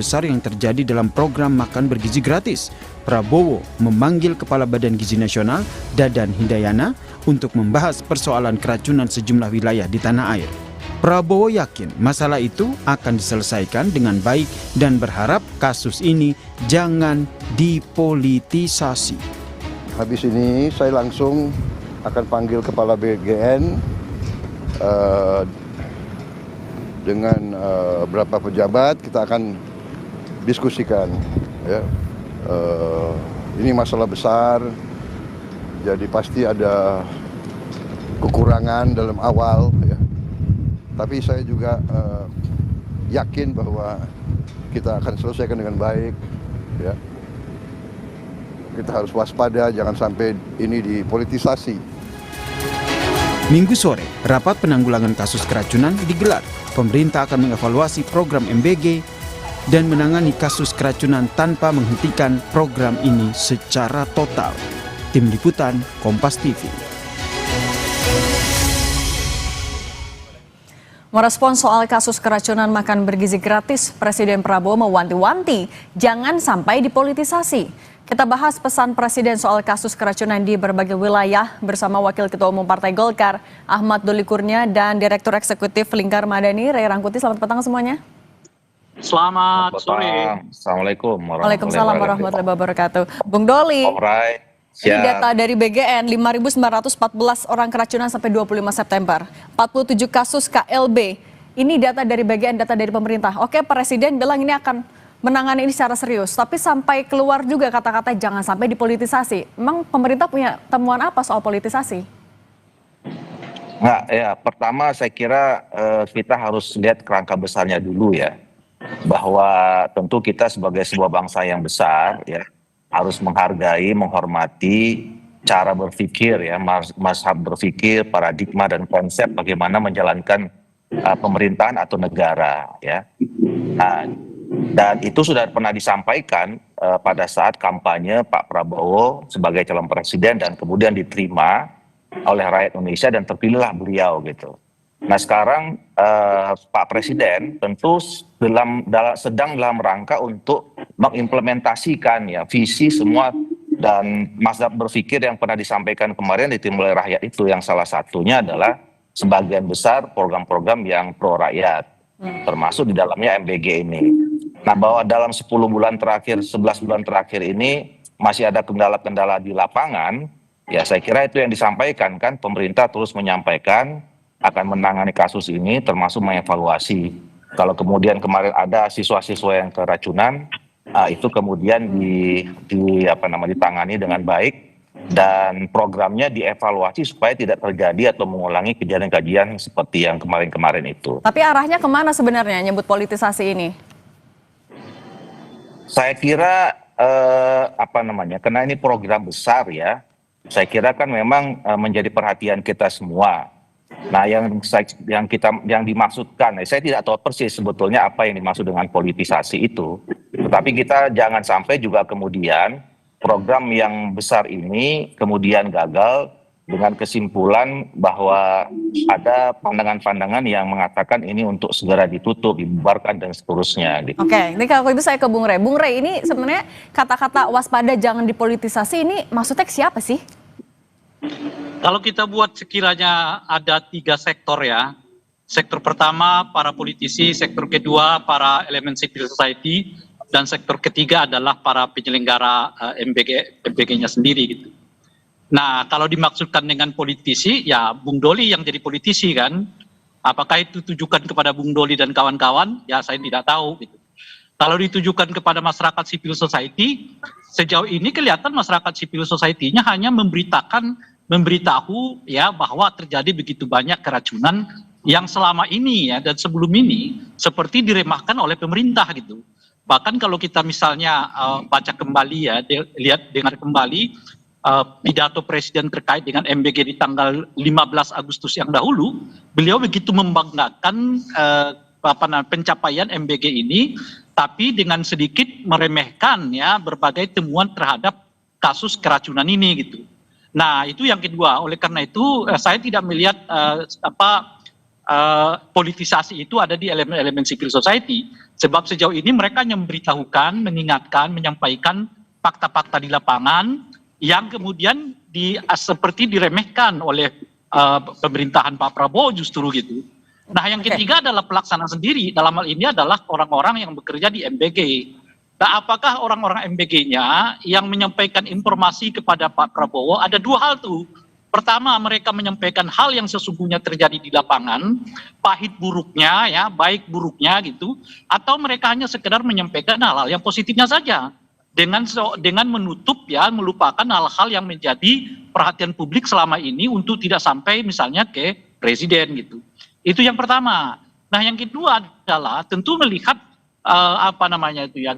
besar yang terjadi dalam program makan bergizi gratis. Prabowo memanggil Kepala Badan Gizi Nasional, Dadan Hindayana, untuk membahas persoalan keracunan sejumlah wilayah di tanah air. Prabowo yakin masalah itu akan diselesaikan dengan baik dan berharap kasus ini jangan dipolitisasi. Habis ini saya langsung akan panggil Kepala BGN dengan beberapa pejabat, kita akan diskusikan. Ya. Ini masalah besar, jadi pasti ada kekurangan dalam awal. Ya. Tapi saya juga yakin bahwa kita akan selesaikan dengan baik. Ya. Kita harus waspada, jangan sampai ini dipolitisasi. Minggu sore, rapat penanggulangan kasus keracunan digelar. Pemerintah akan mengevaluasi program MBG dan menangani kasus keracunan tanpa menghentikan program ini secara total. Tim Liputan, Kompas TV. Merespons soal kasus keracunan makan bergizi gratis, Presiden Prabowo mewanti-wanti jangan sampai dipolitisasi. Kita bahas pesan Presiden soal kasus keracunan di berbagai wilayah bersama Wakil Ketua Umum Partai Golkar, Ahmad Doli Kurnia, dan Direktur Eksekutif Lingkar Madani, Ray Rangkuti. Selamat petang semuanya. Selamat sore. Assalamualaikum Waalaikumsalam warahmatullahi wabarakatuh. Bung Doli, ini data dari BGN, 5.914 orang keracunan sampai 25 September. 47 kasus KLB. Ini data dari BGN, data dari pemerintah. Oke, Presiden bilang ini akan menangani ini secara serius. Tapi sampai keluar juga kata-kata jangan sampai dipolitisasi. Emang pemerintah punya temuan apa soal politisasi? Nah, ya, pertama saya kira kita harus lihat kerangka besarnya dulu ya. Bahwa tentu kita sebagai sebuah bangsa yang besar ya, harus menghargai, menghormati cara berpikir ya, mazhab berpikir, paradigma dan konsep bagaimana menjalankan pemerintahan atau negara ya. Nah, dan itu sudah pernah disampaikan pada saat kampanye Pak Prabowo sebagai calon presiden dan kemudian diterima oleh rakyat Indonesia dan terpilihlah beliau gitu. Nah sekarang Pak Presiden tentu sedang dalam rangka untuk mengimplementasikan ya visi semua dan mazhab berpikir yang pernah disampaikan kemarin diterima oleh rakyat itu, yang salah satunya adalah sebagian besar program-program yang pro rakyat, termasuk di dalamnya MBG ini. Nah bahwa dalam 10 bulan terakhir, 11 bulan terakhir ini masih ada kendala-kendala di lapangan, ya saya kira itu yang disampaikan kan, pemerintah terus menyampaikan akan menangani kasus ini termasuk mengevaluasi. Kalau kemudian kemarin ada siswa-siswa yang keracunan, itu kemudian ditangani dengan baik dan programnya dievaluasi supaya tidak terjadi atau mengulangi kejadian-kejadian seperti yang kemarin-kemarin itu. Tapi arahnya kemana sebenarnya nyebut politisasi ini? Saya kira karena ini program besar ya, saya kira kan memang menjadi perhatian kita semua. Nah, yang dimaksudkan, saya tidak tahu persis sebetulnya apa yang dimaksud dengan politisasi itu. Tetapi kita jangan sampai juga kemudian program yang besar ini kemudian gagal dengan kesimpulan bahwa ada pandangan-pandangan yang mengatakan ini untuk segera ditutup, dibubarkan dan seterusnya. Gitu. Oke, ini kalau itu saya ke Bung Ray. Bung Ray, ini sebenarnya kata-kata waspada jangan dipolitisasi ini maksudnya siapa sih? Kalau kita buat sekiranya ada 3 sektor ya. Sektor pertama para politisi, sektor kedua para elemen civil society, dan sektor ketiga adalah para penyelenggara MBG-nya sendiri gitu. Nah, kalau dimaksudkan dengan politisi, ya Bung Doli yang jadi politisi kan. Apakah itu tujukan kepada Bung Doli dan kawan-kawan? Ya saya tidak tahu gitu. Kalau ditujukan kepada masyarakat civil society, sejauh ini kelihatan masyarakat civil society-nya hanya memberitahu ya bahwa terjadi begitu banyak keracunan yang selama ini ya dan sebelum ini seperti diremehkan oleh pemerintah gitu. Bahkan kalau kita misalnya baca kembali ya, dengar kembali pidato Presiden terkait dengan MBG di tanggal 15 Agustus yang dahulu, beliau begitu membanggakan pencapaian MBG ini, tapi dengan sedikit meremehkan ya berbagai temuan terhadap kasus keracunan ini gitu. Nah itu yang kedua, oleh karena itu saya tidak melihat politisasi itu ada di elemen-elemen civil society. Sebab sejauh ini mereka memberitahukan, mengingatkan, menyampaikan fakta-fakta di lapangan yang kemudian seperti diremehkan oleh pemerintahan Pak Prabowo justru gitu. Nah, yang ketiga adalah pelaksana sendiri. Dalam hal ini adalah orang-orang yang bekerja di MBG. Nah, apakah orang-orang MBG-nya yang menyampaikan informasi kepada Pak Prabowo? Ada dua hal tuh. Pertama, mereka menyampaikan hal yang sesungguhnya terjadi di lapangan, pahit buruknya, ya, baik buruknya gitu, atau mereka hanya sekedar menyampaikan hal-hal yang positifnya saja, dengan menutup, ya, melupakan hal-hal yang menjadi perhatian publik selama ini untuk tidak sampai misalnya ke presiden gitu. Itu yang pertama. Nah, yang kedua adalah tentu melihat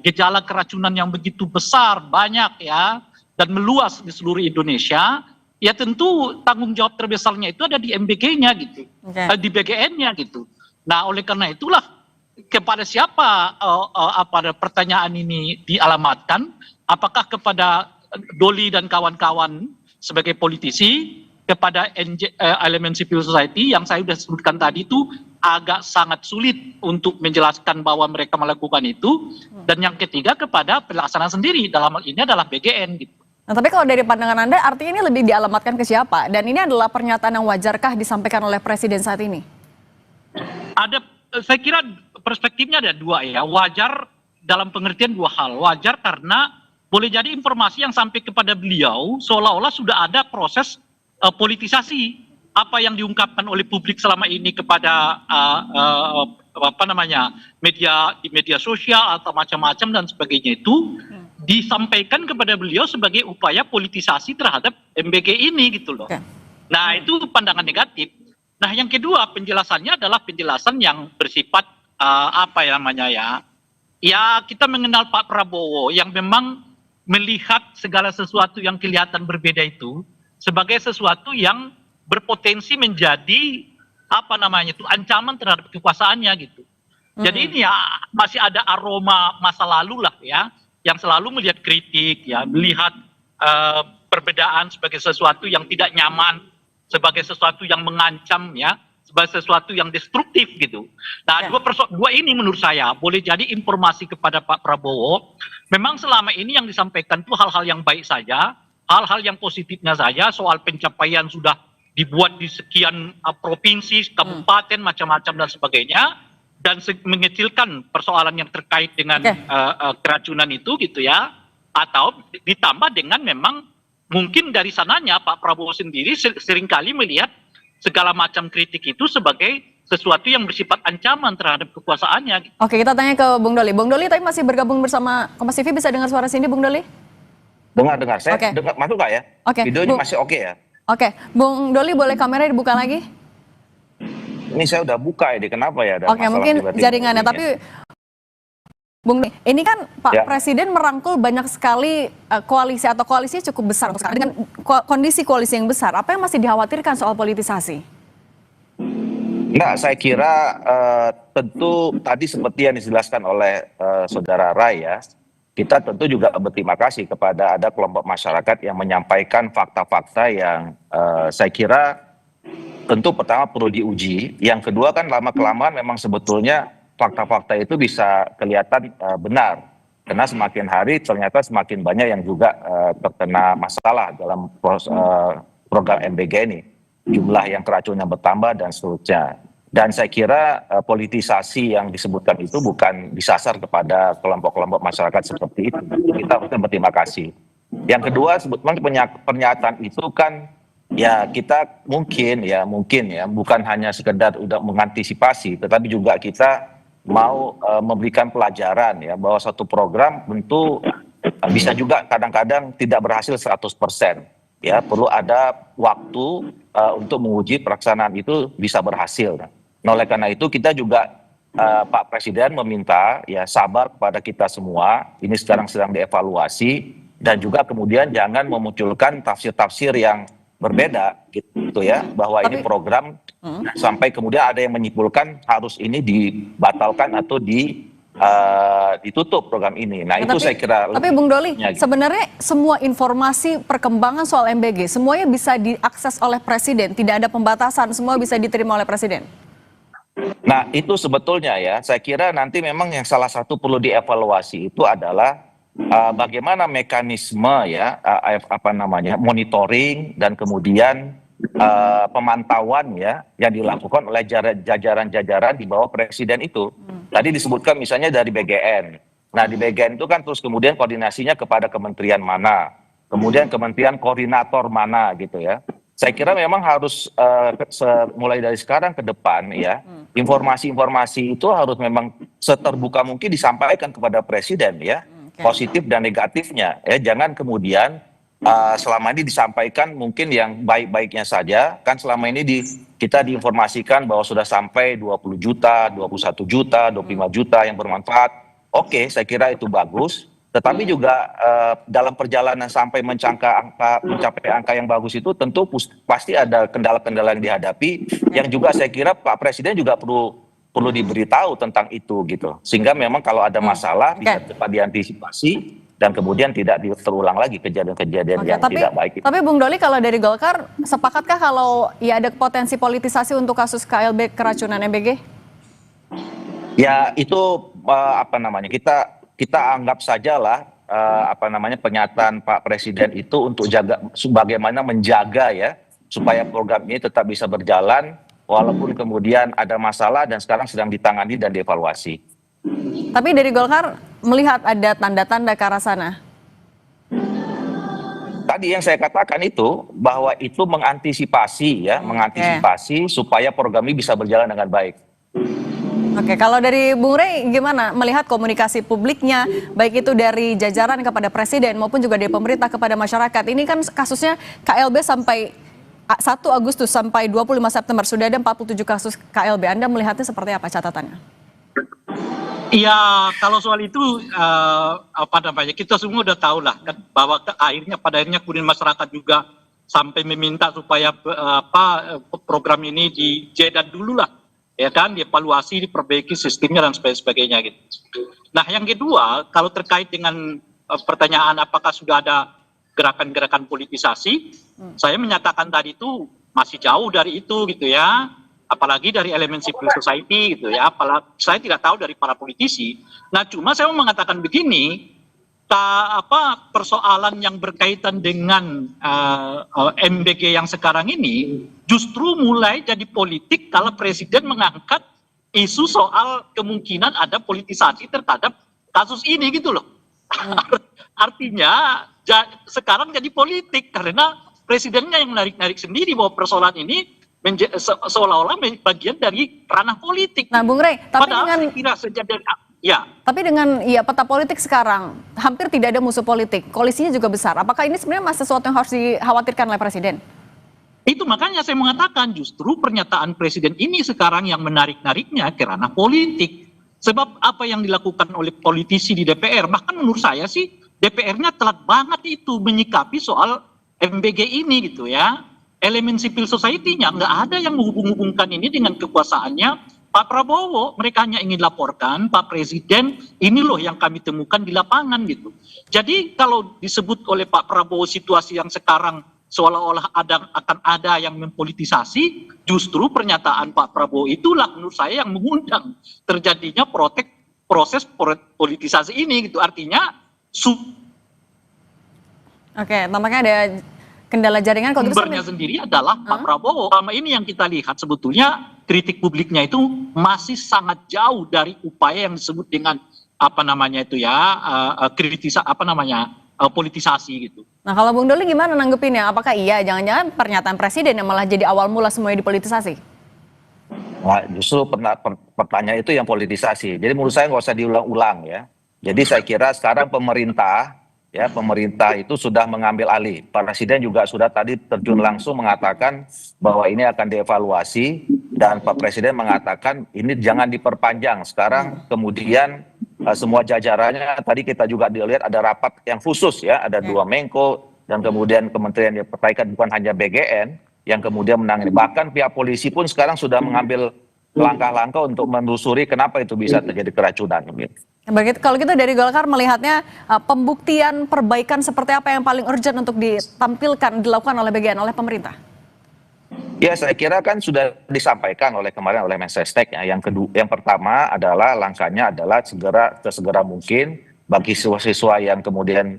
gejala keracunan yang begitu besar, banyak, ya, dan meluas di seluruh Indonesia. Ya tentu tanggung jawab terbesarnya itu ada di MBG-nya gitu, di BGN-nya gitu. Nah, oleh karena itulah kepada siapa pertanyaan ini dialamatkan? Apakah kepada Doli dan kawan-kawan sebagai politisi, kepada elemen civil society yang saya sudah sebutkan tadi itu agak sangat sulit untuk menjelaskan bahwa mereka melakukan itu, dan yang ketiga kepada pelaksana sendiri, dalam hal ini adalah BGN gitu. Nah, tapi kalau dari pandangan Anda, artinya ini lebih dialamatkan ke siapa? Dan ini adalah pernyataan yang wajarkah disampaikan oleh Presiden saat ini? Saya kira perspektifnya ada dua, ya. Wajar dalam pengertian dua hal. Wajar karena boleh jadi informasi yang sampai kepada beliau seolah-olah sudah ada proses politisasi. Apa yang diungkapkan oleh publik selama ini kepada media sosial atau macam-macam dan sebagainya itu disampaikan kepada beliau sebagai upaya politisasi terhadap MBG ini gitu loh. Nah, itu pandangan negatif. Nah, yang kedua penjelasannya adalah penjelasan yang bersifat ya kita mengenal Pak Prabowo yang memang melihat segala sesuatu yang kelihatan berbeda itu sebagai sesuatu yang berpotensi menjadi ancaman terhadap kekuasaannya gitu. Jadi ini ya masih ada aroma masa lalu lah, ya, yang selalu melihat kritik, ya, melihat perbedaan sebagai sesuatu yang tidak nyaman, sebagai sesuatu yang mengancam, ya, sebagai sesuatu yang destruktif gitu. Nah, dua ini menurut saya boleh jadi informasi kepada Pak Prabowo. Memang selama ini yang disampaikan itu hal-hal yang baik saja, hal-hal yang positifnya saja, soal pencapaian sudah dibuat di sekian provinsi, kabupaten, macam-macam dan sebagainya. Dan mengecilkan persoalan yang terkait dengan keracunan itu gitu, ya, atau ditambah dengan memang mungkin dari sananya Pak Prabowo sendiri seringkali melihat segala macam kritik itu sebagai sesuatu yang bersifat ancaman terhadap kekuasaannya. Oke, kita tanya ke Bung Doli. Bung Doli tadi masih bergabung bersama Kompas TV, bisa dengar suara sini Bung Doli? Dengar, saya dengar, masuk nggak ya? Videonya masih oke ya? Oke, Bung Doli boleh kamera dibuka lagi? Ini saya udah buka ya, kenapa ya? Oke, mungkin jaringannya, tapi Bung, ini kan Pak Presiden merangkul banyak sekali koalisi atau koalisinya cukup besar dengan kondisi koalisi yang besar. Apa yang masih dikhawatirkan soal politisasi? Nah, saya kira tentu tadi seperti yang dijelaskan oleh Saudara Rai, ya, kita tentu juga berterima kasih kepada ada kelompok masyarakat yang menyampaikan fakta-fakta yang saya kira tentu pertama perlu diuji, yang kedua kan lama-kelamaan memang sebetulnya fakta-fakta itu bisa kelihatan benar, karena semakin hari ternyata semakin banyak yang juga terkena masalah dalam program MBG ini, jumlah yang keracunan bertambah dan seterusnya. Dan saya kira politisasi yang disebutkan itu bukan disasar kepada kelompok-kelompok masyarakat seperti itu. Kita harus berterima kasih. Yang kedua, sebetulnya pernyataan itu kan ya kita mungkin ya bukan hanya sekedar udah mengantisipasi, tetapi juga kita mau memberikan pelajaran, ya, bahwa satu program tentu bisa juga kadang-kadang tidak berhasil 100%, ya, perlu ada waktu untuk menguji pelaksanaan itu bisa berhasil. Nah, oleh karena itu kita juga Pak Presiden meminta ya sabar kepada kita semua, ini sekarang sedang dievaluasi, dan juga kemudian jangan memunculkan tafsir-tafsir yang berbeda gitu, ya, bahwa ini program sampai kemudian ada yang menyimpulkan harus ini dibatalkan atau ditutup program ini. Nah, itu saya kira. Tapi Bung Doli, sebenarnya semua informasi perkembangan soal MBG semuanya bisa diakses oleh Presiden, tidak ada pembatasan, semua bisa diterima oleh Presiden. Nah, itu sebetulnya ya, saya kira nanti memang yang salah satu perlu dievaluasi itu adalah bagaimana mekanisme ya, monitoring dan kemudian pemantauan ya yang dilakukan oleh jajaran-jajaran di bawah presiden itu. Tadi disebutkan misalnya dari BGN. Nah, di BGN itu kan terus kemudian koordinasinya kepada kementerian mana, kemudian kementerian koordinator mana gitu ya. Saya kira memang harus mulai dari sekarang ke depan ya, informasi-informasi itu harus memang seterbuka mungkin disampaikan kepada presiden ya, positif dan negatifnya ya. Jangan kemudian selama ini disampaikan mungkin yang baik-baiknya saja, kan selama ini kita diinformasikan bahwa sudah sampai 20 juta, 21 juta, 25 juta yang bermanfaat. Oke, saya kira itu bagus. Tetapi juga dalam perjalanan sampai mencapai angka yang bagus itu tentu pasti ada kendala-kendala yang dihadapi yang juga saya kira Pak Presiden juga perlu diberitahu tentang itu gitu. Sehingga memang kalau ada masalah bisa cepat diantisipasi dan kemudian tidak terulang lagi kejadian-kejadian yang tidak baik. Tapi Bung Doli, kalau dari Golkar sepakatkah kalau ya ada potensi politisasi untuk kasus KLB keracunan MBG? Ya itu kita anggap sajalah pernyataan Pak Presiden itu untuk bagaimana menjaga ya supaya program ini tetap bisa berjalan walaupun kemudian ada masalah dan sekarang sedang ditangani dan dievaluasi. Tapi dari Golkar melihat ada tanda-tanda ke arah sana. Tadi yang saya katakan itu bahwa itu mengantisipasi supaya program ini bisa berjalan dengan baik. Oke, kalau dari Bung Rey gimana melihat komunikasi publiknya, baik itu dari jajaran kepada presiden maupun juga dari pemerintah kepada masyarakat. Ini kan kasusnya KLB sampai 1 Agustus sampai 25 September sudah ada 47 kasus KLB. Anda melihatnya seperti apa catatannya? Iya, kalau soal itu kita semua udah tahu lah kan bahwa pada akhirnya kemudian masyarakat juga sampai meminta supaya program ini dijedat dulu lah. Ya kan, dievaluasi, diperbaiki sistemnya dan sebagainya gitu. Nah, yang kedua, kalau terkait dengan pertanyaan apakah sudah ada gerakan-gerakan politisasi, saya menyatakan tadi itu masih jauh dari itu gitu ya, apalagi dari elemen civil society gitu ya, apalagi saya tidak tahu dari para politisi. Nah, cuma saya mau mengatakan begini, persoalan yang berkaitan dengan MBG yang sekarang ini justru mulai jadi politik kalau presiden mengangkat isu soal kemungkinan ada politisasi terhadap kasus ini gitu loh. Artinya sekarang jadi politik karena presidennya yang narik-narik sendiri bahwa persoalan ini seolah-olah bagian dari ranah politik. Nah, Bung Rey, tapi Tapi dengan peta politik sekarang hampir tidak ada musuh politik, koalisinya juga besar. Apakah ini sebenarnya masih sesuatu yang harus dikhawatirkan oleh presiden? Itu makanya saya mengatakan justru pernyataan presiden ini sekarang yang menarik-nariknya ke ranah politik. Sebab apa yang dilakukan oleh politisi di DPR, bahkan menurut saya sih DPR-nya telat banget itu menyikapi soal MBG ini gitu ya. Elemen civil society-nya nggak ada yang menghubung-hubungkan ini dengan kekuasaannya Pak Prabowo. Mereka hanya ingin laporkan Pak Presiden ini loh yang kami temukan di lapangan gitu. Jadi kalau disebut oleh Pak Prabowo situasi yang sekarang seolah-olah akan ada yang mempolitisasi, justru pernyataan Pak Prabowo itulah menurut saya yang mengundang terjadinya proses politisasi ini gitu. Artinya Oke, nampaknya ada kendala jaringan. Sumbernya sendiri adalah Pak Prabowo. Selama ini yang kita lihat sebetulnya kritik publiknya itu masih sangat jauh dari upaya yang disebut dengan politisasi gitu. Nah, kalau Bung Doli gimana nanggepinnya? Apakah iya jangan-jangan pernyataan presiden yang malah jadi awal mula semuanya dipolitisasi? Nah, justru pertanyaan itu yang politisasi. Jadi menurut saya nggak usah diulang-ulang ya. Jadi saya kira sekarang pemerintah itu sudah mengambil alih. Pak Presiden juga sudah tadi terjun langsung mengatakan bahwa ini akan dievaluasi dan Pak Presiden mengatakan ini jangan diperpanjang. Sekarang kemudian semua jajarannya tadi kita juga dilihat ada rapat yang khusus ya, ada 2 Menko dan kemudian kementerian yang terkait bukan hanya BGN yang kemudian menangani. Bahkan pihak polisi pun sekarang sudah mengambil langkah-langkah untuk menelusuri kenapa itu bisa terjadi keracunan. Kalau gitu dari Golkar melihatnya pembuktian perbaikan seperti apa yang paling urgent untuk dilakukan oleh BGN, oleh pemerintah? Ya, saya kira kan sudah disampaikan kemarin oleh Mensesnek ya. Yang pertama adalah langkahnya adalah sesegera mungkin bagi siswa-siswa yang kemudian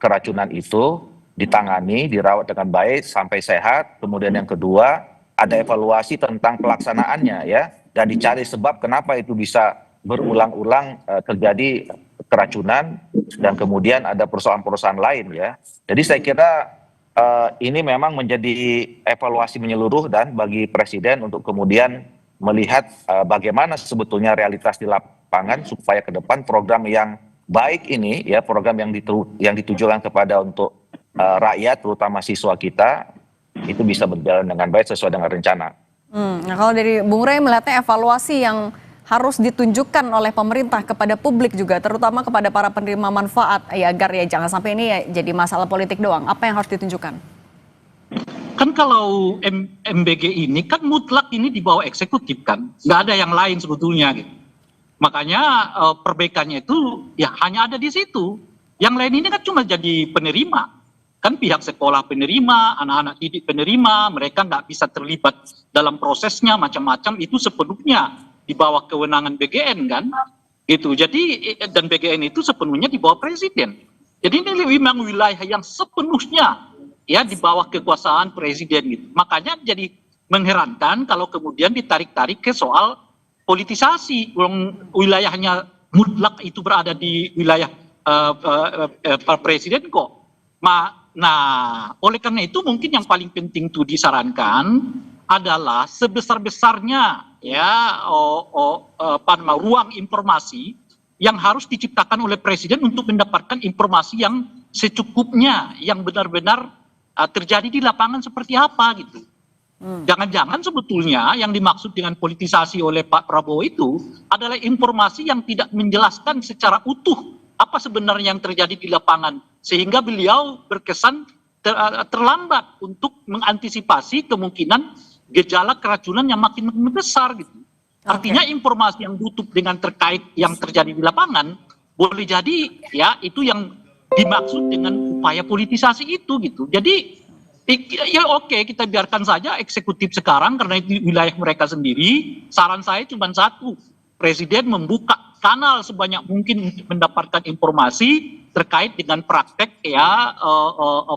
keracunan itu ditangani, dirawat dengan baik sampai sehat. Kemudian yang kedua ada evaluasi tentang pelaksanaannya ya, dan dicari sebab kenapa itu bisa berulang-ulang terjadi keracunan, dan kemudian ada perusahaan-perusahaan lain ya. Jadi saya kira ini memang menjadi evaluasi menyeluruh dan bagi Presiden untuk kemudian melihat bagaimana sebetulnya realitas di lapangan supaya ke depan program yang baik ini ya, program yang ditujukan kepada untuk rakyat terutama siswa kita itu bisa berjalan dengan baik sesuai dengan rencana. Nah kalau dari Bung Rey melihatnya evaluasi yang harus ditunjukkan oleh pemerintah kepada publik juga, terutama kepada para penerima manfaat, ya agar ya jangan sampai ini ya jadi masalah politik doang. Apa yang harus ditunjukkan? Kan kalau MBG ini kan mutlak ini di bawah eksekutif kan, nggak ada yang lain sebetulnya gitu. Makanya perbaikannya itu ya hanya ada di situ. Yang lain ini kan cuma jadi penerima. Kan pihak sekolah penerima, anak-anak didik penerima, mereka nggak bisa terlibat dalam prosesnya macam-macam, itu sepenuhnya di bawah kewenangan BGN kan, gitu. Jadi dan BGN itu sepenuhnya di bawah Presiden. Jadi ini memang wilayah yang sepenuhnya ya di bawah kekuasaan Presiden gitu. Makanya jadi mengherankan kalau kemudian ditarik-tarik ke soal politisasi. Wilayahnya mutlak itu berada di wilayah Presiden kok. Nah, oleh karena itu mungkin yang paling penting tuh disarankan adalah sebesar-besarnya ya ruang informasi yang harus diciptakan oleh Presiden untuk mendapatkan informasi yang secukupnya, yang benar-benar terjadi di lapangan seperti apa gitu. Jangan-jangan sebetulnya yang dimaksud dengan politisasi oleh Pak Prabowo itu adalah informasi yang tidak menjelaskan secara utuh apa sebenarnya yang terjadi di lapangan, sehingga beliau berkesan terlambat untuk mengantisipasi kemungkinan gejala keracunan yang makin besar gitu. Artinya informasi yang tutup dengan terkait yang terjadi di lapangan boleh jadi ya itu yang dimaksud dengan upaya politisasi itu gitu. Jadi ya oke, kita biarkan saja eksekutif sekarang karena itu wilayah mereka sendiri. Saran saya cuma satu, Presiden membuka kanal sebanyak mungkin untuk mendapatkan informasi terkait dengan praktek ya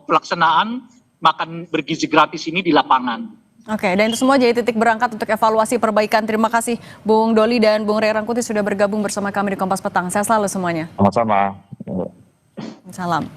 pelaksanaan makan bergizi gratis ini di lapangan. Oke, dan itu semua jadi titik berangkat untuk evaluasi perbaikan. Terima kasih Bung Doli dan Bung Rey Rangkuti sudah bergabung bersama kami di Kompas Petang. Sehat selalu semuanya. Sama-sama. Salam.